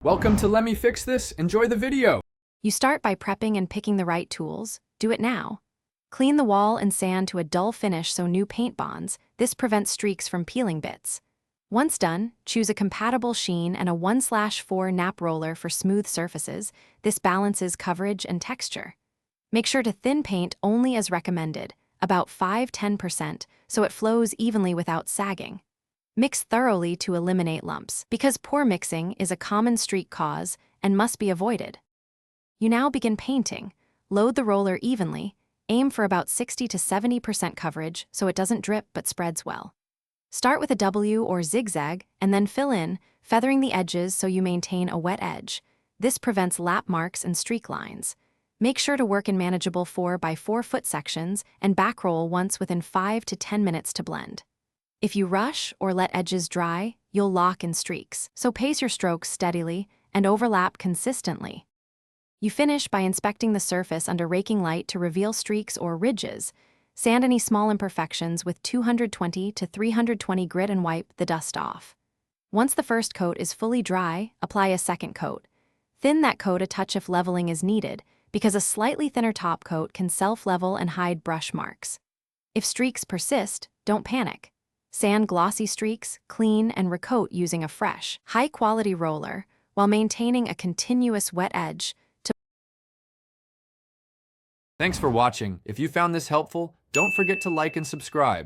Welcome to Let Me Fix This. Enjoy the video. You start by prepping and picking the right tools. Do it now. Clean the wall and sand to a dull finish so new paint bonds. This prevents streaks from peeling bits. Once done, choose a compatible sheen and a 1/4 nap roller for smooth surfaces. This balances coverage and texture. Make sure to thin paint only as recommended, about 5–10%, so it flows evenly without sagging. Mix thoroughly to eliminate lumps, because poor mixing is a common streak cause and must be avoided. You now begin painting. Load the roller evenly. Aim for about 60–70% coverage so it doesn't drip but spreads well. Start with a W or zigzag and then fill in, feathering the edges so you maintain a wet edge. This prevents lap marks and streak lines. Make sure to work in manageable 4x4 foot sections and backroll once within 5 to 10 minutes to blend. If you rush or let edges dry, you'll lock in streaks, so pace your strokes steadily and overlap consistently. You finish by inspecting the surface under raking light to reveal streaks or ridges. Sand any small imperfections with 220 to 320 grit and wipe the dust off. Once the first coat is fully dry, apply a second coat. Thin that coat a touch if leveling is needed, because a slightly thinner top coat can self-level and hide brush marks. If streaks persist, don't panic. Sand glossy streaks, clean, and recoat using a fresh, high-quality roller while maintaining a continuous wet edge. Thanks for watching. If you found this helpful, don't forget to like and subscribe.